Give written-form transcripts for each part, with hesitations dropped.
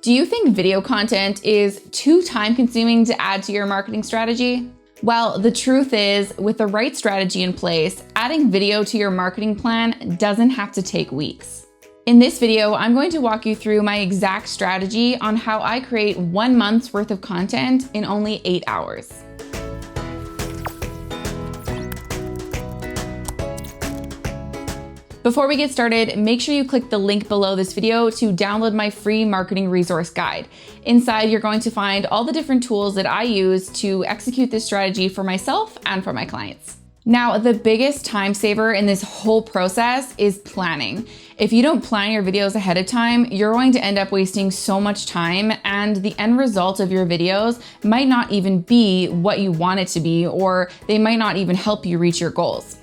Do you think video content is too time-consuming to add to your marketing strategy? Well, the truth is, with the right strategy in place, adding video to your marketing plan doesn't have to take weeks. In this video, I'm going to walk you through my exact strategy on how I create 1 month's worth of content in only 8 hours. Before we get started, make sure you click the link below this video to download my free marketing resource guide. Inside, you're going to find all the different tools that I use to execute this strategy for myself and for my clients. Now, the biggest time saver in this whole process is planning. If you don't plan your videos ahead of time, you're going to end up wasting so much time, and the end result of your videos might not even be what you want it to be, or they might not even help you reach your goals.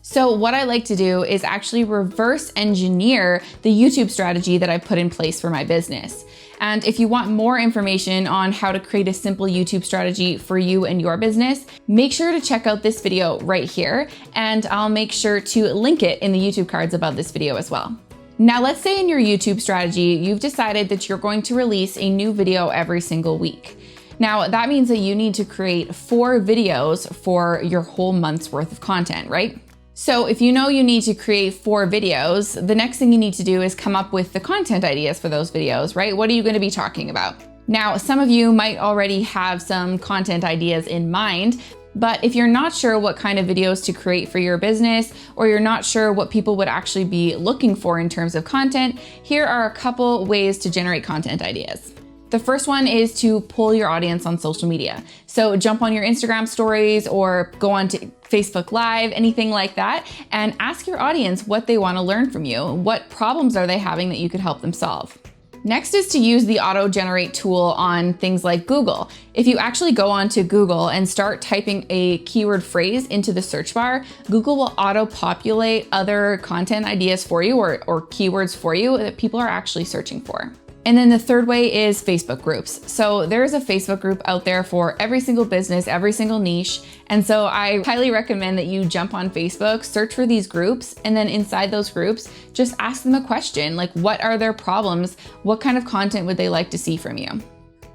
So what I like to do is actually reverse engineer the YouTube strategy that I put in place for my business. And if you want more information on how to create a simple YouTube strategy for you and your business, make sure to check out this video right here, and I'll make sure to link it in the YouTube cards above this video as well. Now, let's say in your YouTube strategy, you've decided that you're going to release a new video every single week. Now, that means that you need to create 4 videos for your whole month's worth of content, right? So if you know you need to create 4 videos, the next thing you need to do is come up with the content ideas for those videos, right? What are you going to be talking about? Now, some of you might already have some content ideas in mind, but if you're not sure what kind of videos to create for your business, or you're not sure what people would actually be looking for in terms of content, here are a couple ways to generate content ideas. The first one is to pull your audience on social media. So jump on your Instagram stories or go on to Facebook Live, anything like that, and ask your audience what they want to learn from you. What problems are they having that you could help them solve? Next is to use the auto-generate tool on things like Google. If you actually go onto Google and start typing a keyword phrase into the search bar, Google will auto-populate other content ideas for you or keywords for you that people are actually searching for. And then the third way is Facebook groups. So there's a Facebook group out there for every single business, every single niche. And so I highly recommend that you jump on Facebook, search for these groups, and then inside those groups, just ask them a question like, what are their problems? What kind of content would they like to see from you?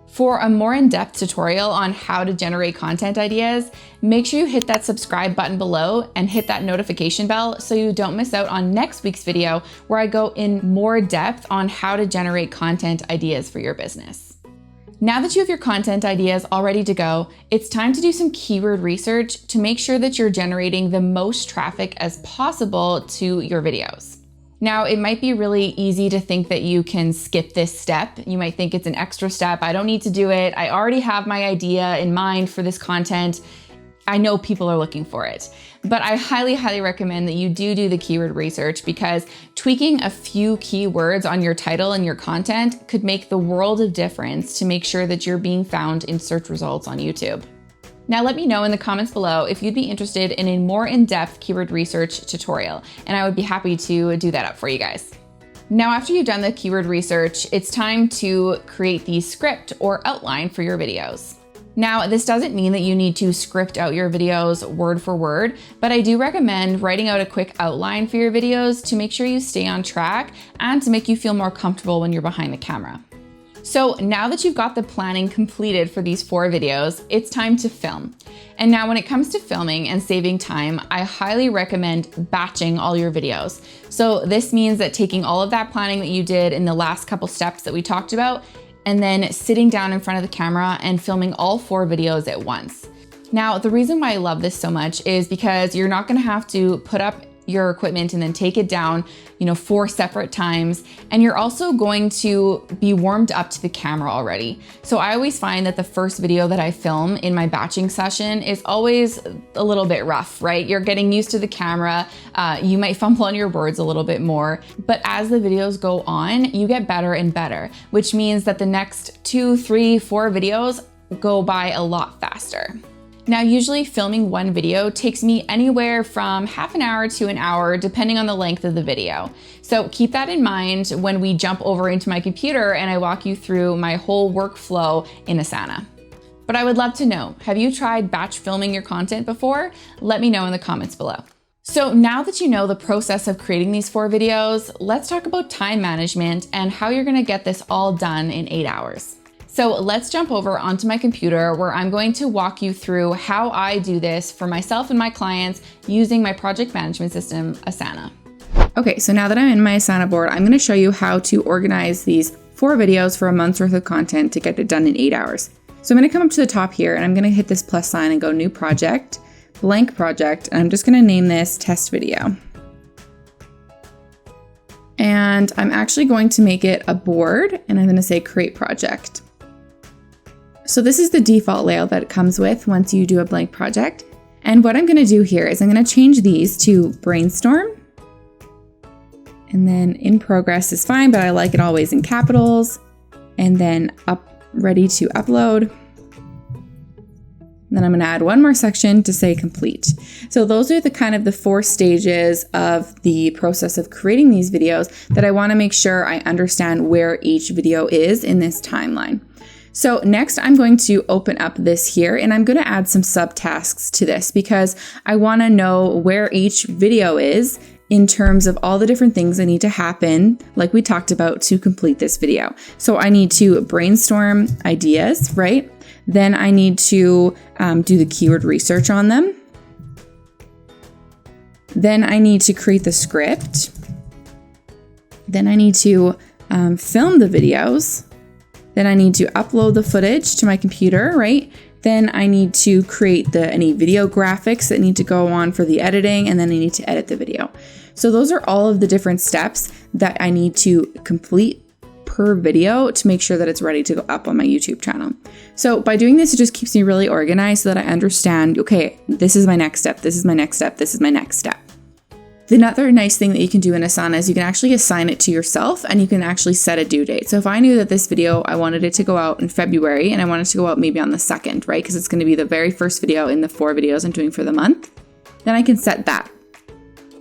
For a more in-depth tutorial on how to generate content ideas, make sure you hit that subscribe button below and hit that notification bell so you don't miss out on next week's video where I go in more depth on how to generate content ideas for your business. Now that you have your content ideas all ready to go, it's time to do some keyword research to make sure that you're generating the most traffic as possible to your videos. Now, it might be really easy to think that you can skip this step. You might think it's an extra step. I don't need to do it. I already have my idea in mind for this content. I know people are looking for it. But I highly, highly recommend that you do the keyword research, because tweaking a few keywords on your title and your content could make the world of difference to make sure that you're being found in search results on YouTube. Now let me know in the comments below if you'd be interested in a more in-depth keyword research tutorial, and I would be happy to do that up for you guys. Now, after you've done the keyword research, it's time to create the script or outline for your videos. Now, this doesn't mean that you need to script out your videos word for word, but I do recommend writing out a quick outline for your videos to make sure you stay on track and to make you feel more comfortable when you're behind the camera. So now that you've got the planning completed for these 4 videos, it's time to film. And now when it comes to filming and saving time, I highly recommend batching all your videos. So this means that taking all of that planning that you did in the last couple steps that we talked about, and then sitting down in front of the camera and filming all 4 videos at once. Now, the reason why I love this so much is because you're not gonna have to put up your equipment and then take it down, 4 separate times. And you're also going to be warmed up to the camera already. So I always find that the first video that I film in my batching session is always a little bit rough, right? You're getting used to the camera. You might fumble on your words a little bit more, but as the videos go on, you get better and better, which means that the next 2, 3, 4 videos go by a lot faster. Now, usually filming one video takes me anywhere from half an hour to an hour, depending on the length of the video. So keep that in mind when we jump over into my computer and I walk you through my whole workflow in Asana. But I would love to know, have you tried batch filming your content before? Let me know in the comments below. So now that you know the process of creating these 4 videos, let's talk about time management and how you're gonna get this all done in 8 hours. So let's jump over onto my computer where I'm going to walk you through how I do this for myself and my clients using my project management system, Asana. Okay, so now that I'm in my Asana board, I'm gonna show you how to organize these 4 videos for a month's worth of content to get it done in 8 hours. So I'm gonna come up to the top here and I'm gonna hit this plus sign and go new project, blank project, and I'm just gonna name this test video. And I'm actually going to make it a board and I'm gonna say create project. So this is the default layout that it comes with once you do a blank project. And what I'm gonna do here is I'm gonna change these to brainstorm. And then in progress is fine, but I like it always in capitals. And then ready to upload. Then I'm going to add one more section to say complete. So those are the 4 stages of the process of creating these videos that I want to make sure I understand where each video is in this timeline. So next I'm going to open up this here and I'm going to add some subtasks to this because I want to know where each video is in terms of all the different things that need to happen, like we talked about, to complete this video. So I need to brainstorm ideas, right? Then I need to do the keyword research on them. Then I need to create the script. Then I need to film the videos. Then I need to upload the footage to my computer, right? Then I need to create any video graphics that need to go on for the editing, and then I need to edit the video. So those are all of the different steps that I need to complete per video to make sure that it's ready to go up on my YouTube channel. So by doing this, it just keeps me really organized so that I understand, okay, this is my next step, this is my next step, this is my next step. The other nice thing that you can do in Asana is you can actually assign it to yourself and you can actually set a due date. So if I knew that this video, I wanted it to go out in February and I wanted to go out maybe on the 2nd, right? Because it's going to be the very first video in the 4 videos I'm doing for the month, then I can set that.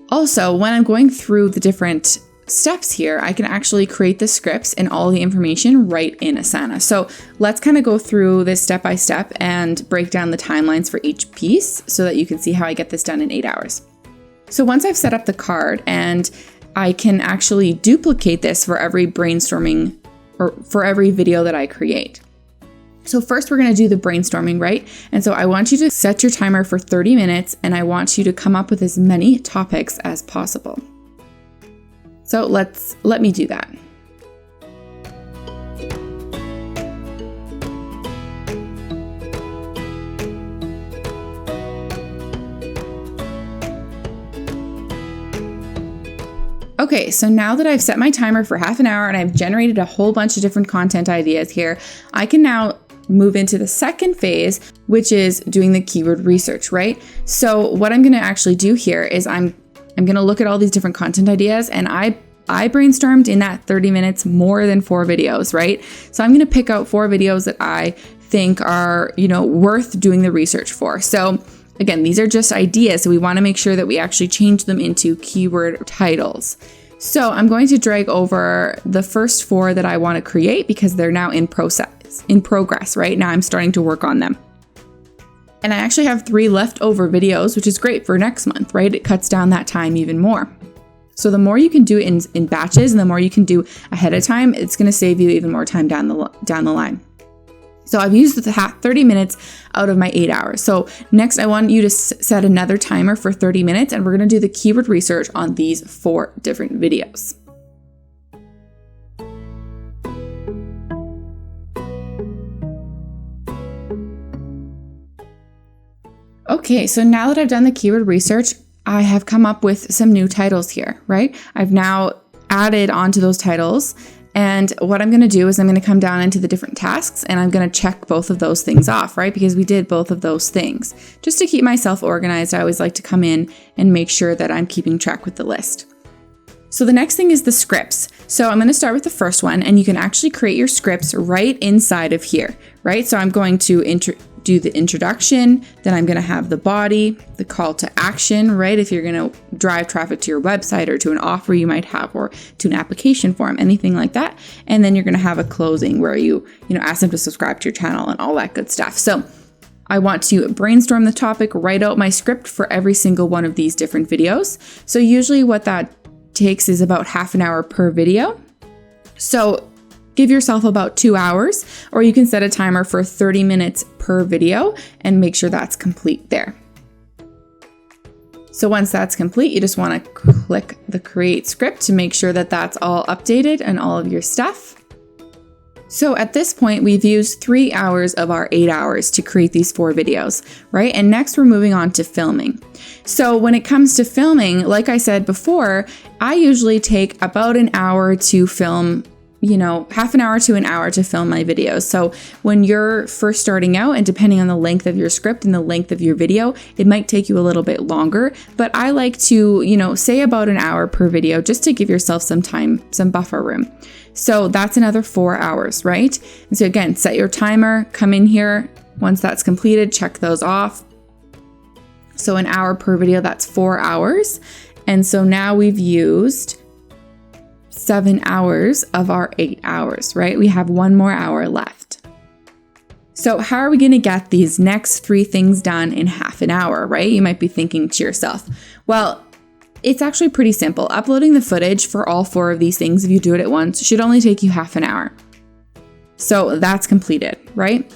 Also, when I'm going through the different steps here, I can actually create the scripts and all the information right in Asana. So let's kind of go through this step by step and break down the timelines for each piece so that you can see how I get this done in 8 hours. So once I've set up the card and I can actually duplicate this for every brainstorming or for every video that I create. So first we're going to do the brainstorming, right? And so I want you to set your timer for 30 minutes and I want you to come up with as many topics as possible. So let me do that. Okay, so now that I've set my timer for half an hour and I've generated a whole bunch of different content ideas here, I can now move into the second phase, which is doing the keyword research, right? So what I'm going to actually do here is I'm going to look at all these different content ideas, and I brainstormed in that 30 minutes more than 4 videos, right? So I'm going to pick out 4 videos that I think are, worth doing the research for. So again, these are just ideas, so we want to make sure that we actually change them into keyword titles. So I'm going to drag over the first 4 that I want to create because they're now in progress, right? Now I'm starting to work on them. And I actually have 3 leftover videos, which is great for next month, right? It cuts down that time even more. So the more you can do it in batches and the more you can do ahead of time, it's going to save you even more time down the line. So I've used the 30 minutes out of my 8 hours. So next I want you to set another timer for 30 minutes and we're going to do the keyword research on these 4 different videos. Okay, so now that I've done the keyword research, I have come up with some new titles here, right? I've now added onto those titles. And what I'm going to do is I'm going to come down into the different tasks and I'm going to check both of those things off, right? Because we did both of those things. Just to keep myself organized, I always like to come in and make sure that I'm keeping track with the list. So the next thing is the scripts. So I'm going to start with the first one, and you can actually create your scripts right inside of here, right? So I'm going to do the introduction, then I'm going to have the body, the call to action, right? If you're going to drive traffic to your website or to an offer you might have, or to an application form, anything like that. And then you're going to have a closing where you ask them to subscribe to your channel and all that good stuff. So I want to brainstorm the topic, write out my script for every single one of these different videos. So usually what that takes is about half an hour per video. So give yourself about 2 hours, or you can set a timer for 30 minutes per video and make sure that's complete there. So once that's complete, you just want to click the create script to make sure that that's all updated and all of your stuff. So at this point, we've used 3 hours of our 8 hours to create these 4 videos, right? And next we're moving on to filming. So when it comes to filming, like I said before, I usually take about an hour to film, half an hour to an hour to film my videos. So when you're first starting out, and depending on the length of your script and the length of your video, it might take you a little bit longer, but I like to, say about an hour per video just to give yourself some time, some buffer room. So that's another 4 hours, right? And so again, set your timer, come in here. Once that's completed, check those off. So an hour per video, that's 4 hours. And so now we've used 7 hours of our 8 hours, right? We have 1 more hour left. So how are we going to get these next 3 things done in half an hour, right? You might be thinking to yourself, well, it's actually pretty simple. Uploading the footage for all 4 of these things, if you do it at once, should only take you half an hour. So that's completed, right?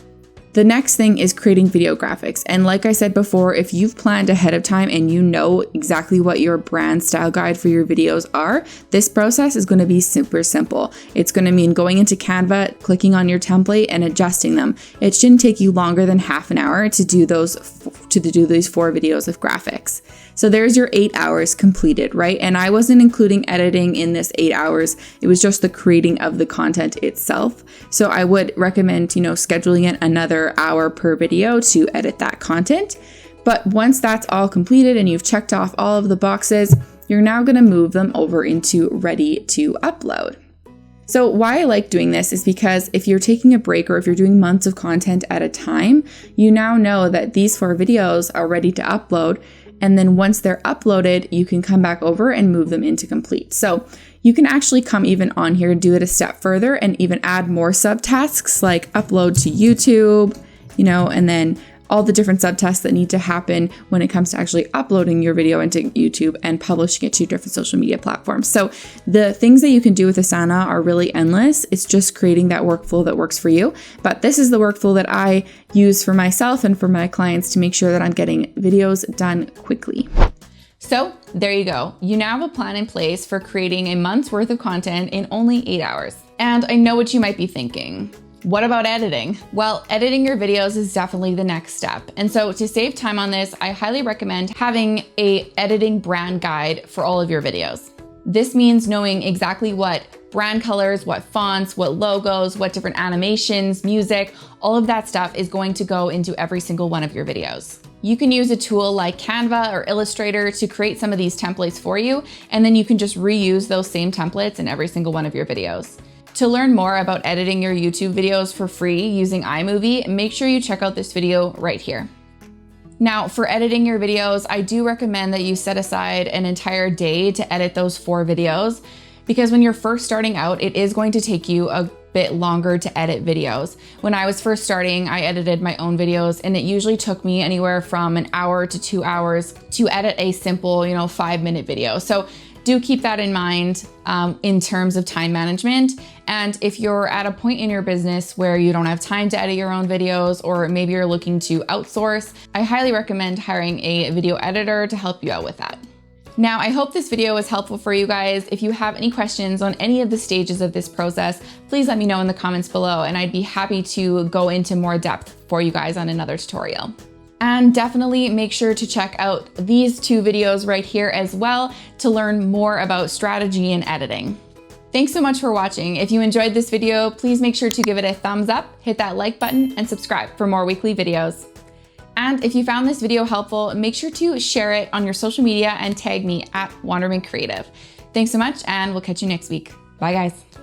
The next thing is creating video graphics. And like I said before, if you've planned ahead of time and you know exactly what your brand style guide for your videos are, this process is going to be super simple. It's going to mean going into Canva, clicking on your template and adjusting them. It shouldn't take you longer than half an hour to do these 4 videos of graphics. So there's your 8 hours completed, right? And I wasn't including editing in this 8 hours. It was just the creating of the content itself. So I would recommend, scheduling it another hour per video to edit that content. But once that's all completed and you've checked off all of the boxes, you're now going to move them over into ready to upload. So why I like doing this is because if you're taking a break or if you're doing months of content at a time, you now know that these 4 videos are ready to upload. And then once they're uploaded, you can come back over and move them into complete. So you can actually come even on here and do it a step further and even add more subtasks like upload to YouTube, and then all the different subtasks that need to happen when it comes to actually uploading your video into YouTube and publishing it to different social media platforms. So the things that you can do with Asana are really endless. It's just creating that workflow that works for you. But this is the workflow that I use for myself and for my clients to make sure that I'm getting videos done quickly. So there you go. You now have a plan in place for creating a month's worth of content in only 8 hours. And I know what you might be thinking. What about editing? Well, editing your videos is definitely the next step. And so to save time on this, I highly recommend having an editing brand guide for all of your videos. This means knowing exactly what brand colors, what fonts, what logos, what different animations, music, all of that stuff is going to go into every single one of your videos. You can use a tool like Canva or Illustrator to create some of these templates for you, and then you can just reuse those same templates in every single one of your videos. To learn more about editing your YouTube videos for free using iMovie, make sure you check out this video right here. Now, for editing your videos, I do recommend that you set aside an entire day to edit those 4 videos, because when you're first starting out, it is going to take you a bit longer to edit videos. When I was first starting, I edited my own videos, and it usually took me anywhere from an hour to 2 hours to edit a simple, 5-minute video. So do keep that in mind in terms of time management. And if you're at a point in your business where you don't have time to edit your own videos, or maybe you're looking to outsource, I highly recommend hiring a video editor to help you out with that. Now, I hope this video was helpful for you guys. If you have any questions on any of the stages of this process, please let me know in the comments below, and I'd be happy to go into more depth for you guys on another tutorial. And definitely make sure to check out these 2 videos right here as well to learn more about strategy and editing. Thanks so much for watching. If you enjoyed this video, please make sure to give it a thumbs up, hit that like button, and subscribe for more weekly videos. And if you found this video helpful, make sure to share it on your social media and tag me at Wanderman Creative. Thanks so much, and we'll catch you next week. Bye guys.